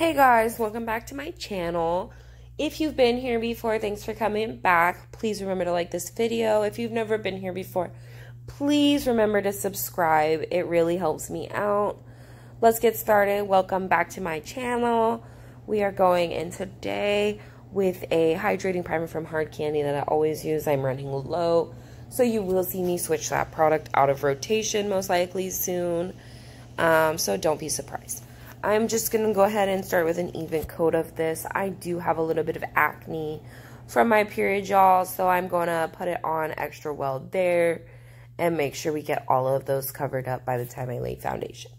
Hey guys, welcome back to my channel. If you've been here before, thanks for coming back. Please remember to like this video. If you've never been here before, please remember to subscribe. It really helps me out. Let's get started. Welcome back to my channel. We are going in today with a hydrating primer from Hard Candy that I always use. I'm running low, so you will see me switch that product out of rotation most likely soon. So don't be surprised. I'm just going to go ahead and start with an even coat of this. I do have a little bit of acne from my period, y'all, so I'm going to put it on extra well there and make sure we get all of those covered up by the time I lay foundation.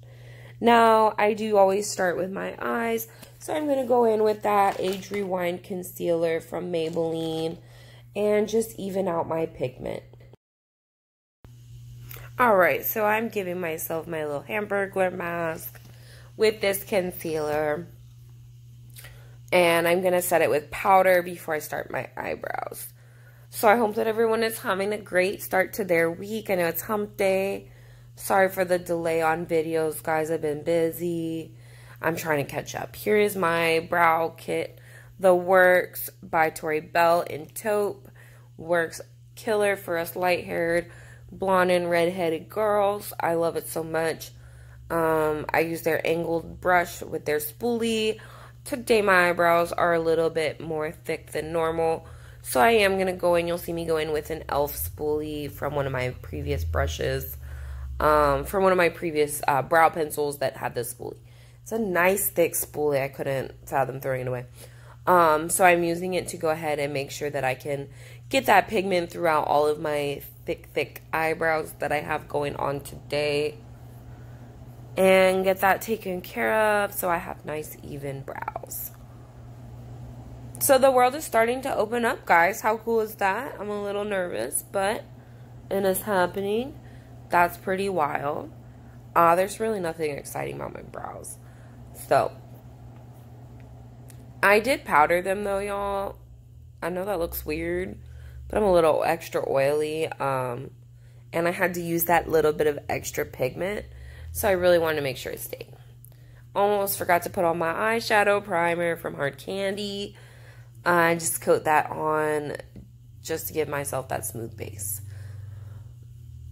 Now, I do always start with my eyes, so I'm going to go in with that Age Rewind Concealer from Maybelline and just even out my pigment. Alright, so I'm giving myself my little Hamburglar mask with this concealer, and I'm going to set it with powder before I start my eyebrows. So I hope that everyone is having a great start to their week. I know it's hump day. Sorry for the delay on videos, guys. I've been busy. I'm trying to catch up. Here is my brow kit, The Works by Tori, Belle in taupe. Works killer for us light-haired, blonde and red-headed girls. I love it so much. I use their angled brush with their spoolie. Today my eyebrows are a little bit more thick than normal, so I am going to go in. You'll see me go in with an e.l.f. spoolie from one of my previous brushes, from one of my previous brow pencils that had this spoolie. It's a nice thick spoolie. I couldn't fathom throwing it away. So I'm using it to go ahead and make sure that I can get that pigment throughout all of my thick eyebrows that I have going on today, and get that taken care of so I have nice even brows. So the world is starting to open up, guys. How cool is that? I'm a little nervous, but it is happening. That's pretty wild. There's really nothing exciting about my brows. So I did powder them though, y'all. I know that looks weird, but I'm a little extra oily, and I had to use that little bit of extra pigment. So I really wanted to make sure it stayed. Almost forgot to put on my eyeshadow primer from Hard Candy. I just coat that on just to give myself that smooth base.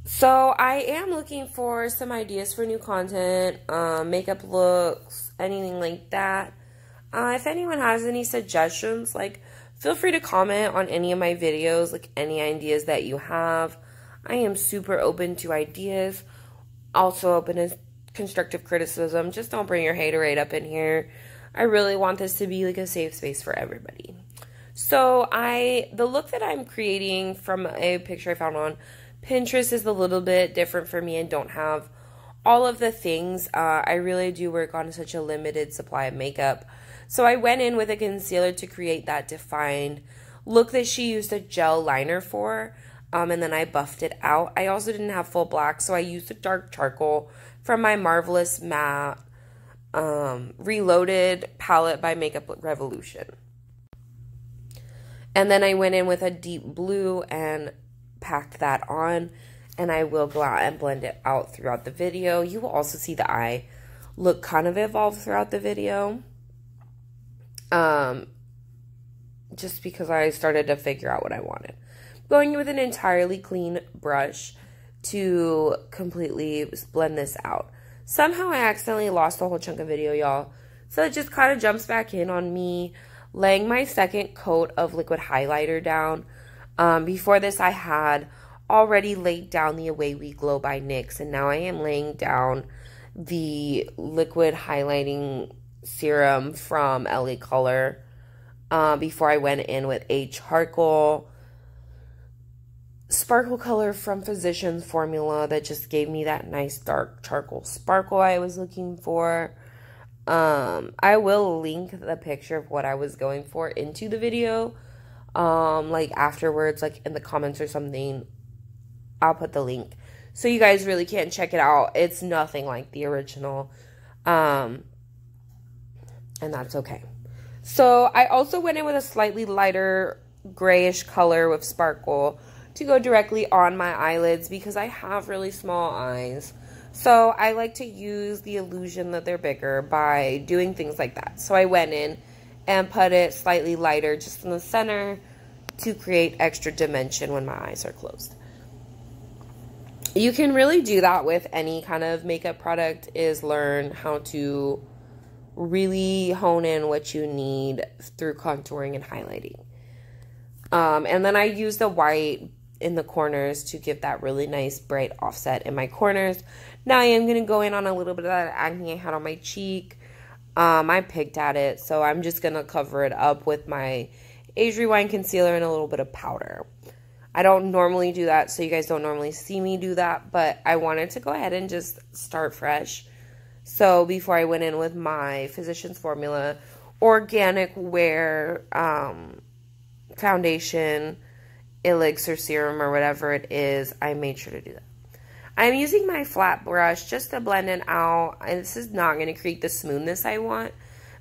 So I am looking for some ideas for new content, makeup looks, anything like that. If anyone has any suggestions, like, feel free to comment on any of my videos, like any ideas that you have. I am super open to ideas. Also open to constructive criticism. Just don't bring your haterade up in here. I really want this to be like a safe space for everybody. So the look that I'm creating from a picture I found on Pinterest is a little bit different for me and don't have all of the things. I really do work on such a limited supply of makeup. So I went in with a concealer to create that defined look that she used a gel liner for. And then I buffed it out. I also didn't have full black, so I used a dark charcoal from my Marvelous Matte Reloaded palette by Makeup Revolution. And then I went in with a deep blue and packed that on. And I will go out and blend it out throughout the video. You will also see the eye look kind of evolve throughout the video. Just because I started to figure out what I wanted. Going with an entirely clean brush to completely blend this out. Somehow I accidentally lost the whole chunk of video, y'all. So it just kind of jumps back in on me laying my second coat of liquid highlighter down. Before this, I had already laid down the Away We Glow by NYX, and now I am laying down the liquid highlighting serum from LA Color before I went in with a charcoal sparkle color from Physicians Formula that just gave me that nice dark charcoal sparkle I was looking for. I will link the picture of what I was going for into the video, like afterwards, like in the comments or something. I'll put the link so you guys really can check it out. It's nothing like the original, and that's okay. So I also went in with a slightly lighter grayish color with sparkle to go directly on my eyelids because I have really small eyes. So I like to use the illusion that they're bigger by doing things like that. So I went in and put it slightly lighter just in the center to create extra dimension when my eyes are closed. You can really do that with any kind of makeup product, is learn how to really hone in what you need through contouring and highlighting. And then I use the white in the corners to give that really nice bright offset in my corners. Now I am going to go in on a little bit of that acne I had on my cheek. I picked at it, so I'm just going to cover it up with my Age Rewind concealer and a little bit of powder. I don't normally do that, so you guys don't normally see me do that, but I wanted to go ahead and just start fresh. So before I went in with my Physicians Formula Organic Wear foundation, Elixir serum, or whatever it is, I made sure to do that. I'm using my flat brush just to blend it out. And this is not going to create the smoothness I want,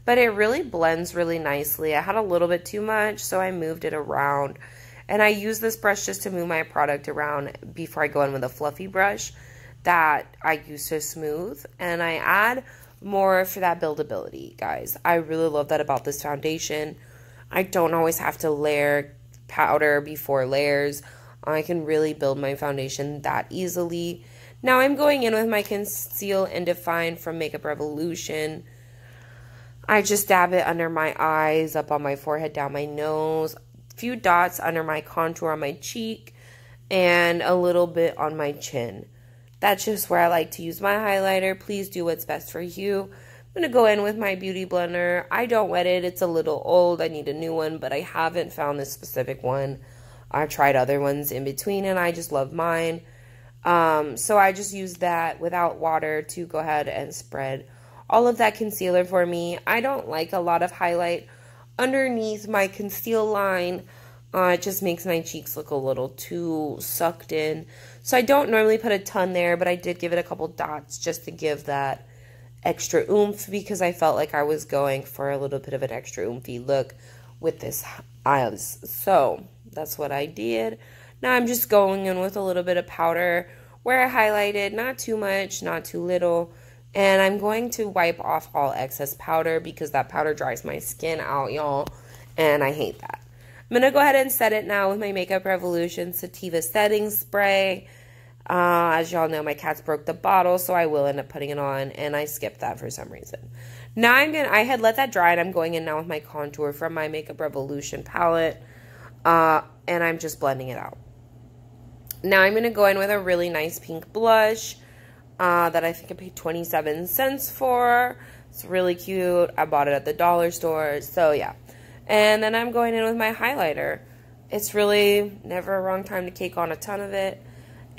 but it really blends really nicely. I had a little bit too much, so I moved it around. And I use this brush just to move my product around before I go in with a fluffy brush that I use to smooth. And I add more for that buildability, guys. I really love that about this foundation. I don't always have to layer powder before layers. I can really build my foundation that easily. Now I'm going in with my Conceal and Define from Makeup Revolution. I just dab it under my eyes, up on my forehead, down my nose, a few dots under my contour on my cheek, and a little bit on my chin. That's just where I like to use my highlighter. Please do what's best for you. I'm going to go in with my Beauty Blender. I don't wet it. It's a little old. I need a new one, but I haven't found this specific one. I tried other ones in between, and I just love mine. So I just use that without water to go ahead and spread all of that concealer for me. I don't like a lot of highlight underneath my conceal line. It just makes my cheeks look a little too sucked in. So I don't normally put a ton there, but I did give it a couple dots just to give that extra oomph, because I felt like I was going for a little bit of an extra oomphy look with this eyes. So that's what I did. Now I'm just going in with a little bit of powder where I highlighted, not too much, not too little. And I'm going to wipe off all excess powder because that powder dries my skin out, y'all. And I hate that. I'm going to go ahead and set it now with my Makeup Revolution Sativa Setting Spray. As y'all know, my cats broke the bottle, so I will end up putting it on, and I skipped that for some reason. Now I had let that dry, and I'm going in now with my contour from my Makeup Revolution palette, and I'm just blending it out. Now I'm going to go in with a really nice pink blush that I think I paid 27 cents for. It's really cute. I bought it at the dollar store, so yeah. And then I'm going in with my highlighter. It's really never a wrong time to cake on a ton of it.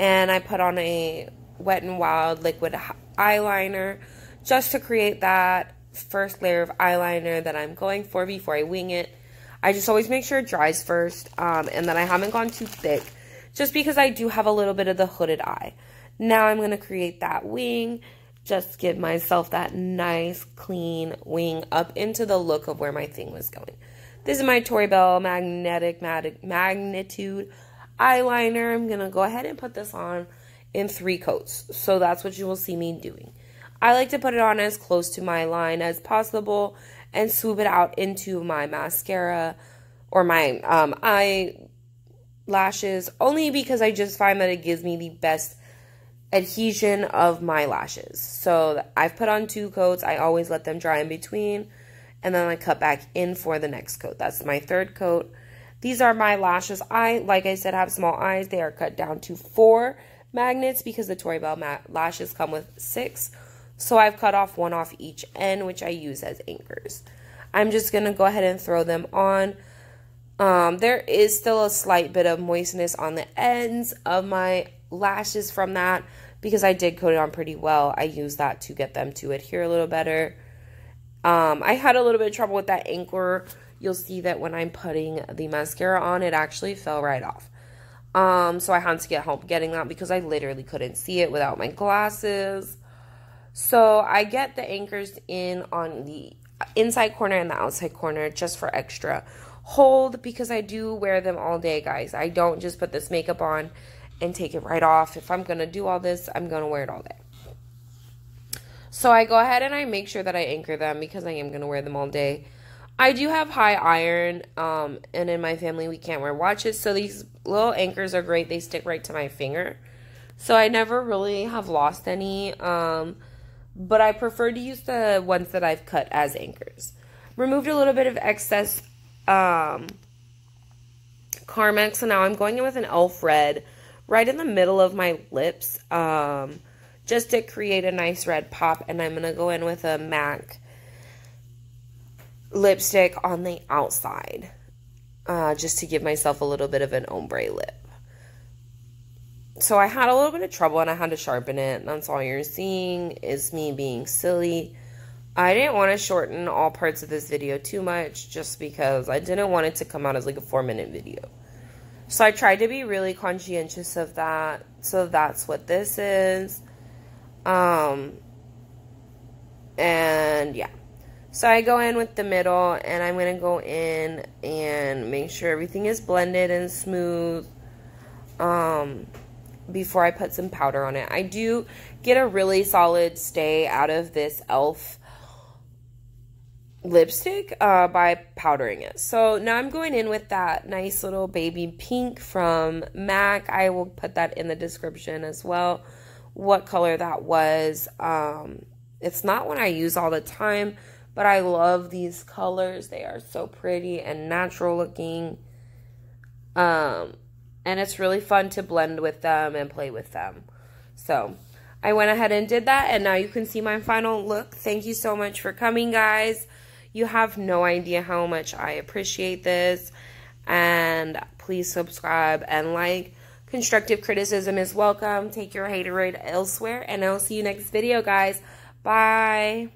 And I put on a Wet n Wild liquid eyeliner just to create that first layer of eyeliner that I'm going for before I wing it. I just always make sure it dries first, and that I haven't gone too thick, just because I do have a little bit of the hooded eye. Now I'm going to create that wing, just give myself that nice clean wing up into the look of where my thing was going. This is my Tori Belle Magnitude eyeliner. I'm going to go ahead and put this on in 3 coats. So that's what you will see me doing. I like to put it on as close to my line as possible and swoop it out into my mascara or my eyelashes, only because I just find that it gives me the best adhesion of my lashes. So I've put on 2 coats. I always let them dry in between, and then I cut back in for the next coat. That's my 3rd coat. These are my lashes. Like I said, have small eyes. They are cut down to 4 magnets because the Tori Belle lashes come with 6. So I've cut off 1 off each end, which I use as anchors. I'm just going to go ahead and throw them on. There is still a slight bit of moistness on the ends of my lashes from that because I did coat it on pretty well. I used that to get them to adhere a little better. I had a little bit of trouble with that anchor. You'll see that when I'm putting the mascara on, it actually fell right off. So I had to get help getting that because I literally couldn't see it without my glasses. So I get the anchors in on the inside corner and the outside corner just for extra hold because I do wear them all day, guys. I don't just put this makeup on and take it right off. If I'm going to do all this, I'm going to wear it all day. So I go ahead and I make sure that I anchor them because I am going to wear them all day. I do have high iron, and in my family we can't wear watches, so these little anchors are great. They stick right to my finger. So I never really have lost any, but I prefer to use the ones that I've cut as anchors. Removed a little bit of excess Carmex, so now I'm going in with an e.l.f. red right in the middle of my lips, just to create a nice red pop, and I'm going to go in with a MAC lipstick on the outside, just to give myself a little bit of an ombre lip. So I had a little bit of trouble and I had to sharpen it. That's all you're seeing is me being silly. I didn't want to shorten all parts of this video too much just because I didn't want it to come out as like a 4-minute video. So I tried to be really conscientious of that. So that's what this is. And yeah. So I go in with the middle and I'm going to go in and make sure everything is blended and smooth. Before I put some powder on it. I do get a really solid stay out of this e.l.f. lipstick by powdering it. So now I'm going in with that nice little baby pink from MAC. I will put that in the description as well, what color that was. It's not one I use all the time, but I love these colors. They are so pretty and natural looking. And it's really fun to blend with them and play with them. So I went ahead and did that, and now you can see my final look. Thank you so much for coming, guys. You have no idea how much I appreciate this. And please subscribe and like. Constructive criticism is welcome. Take your haterade elsewhere, and I'll see you next video, guys. Bye.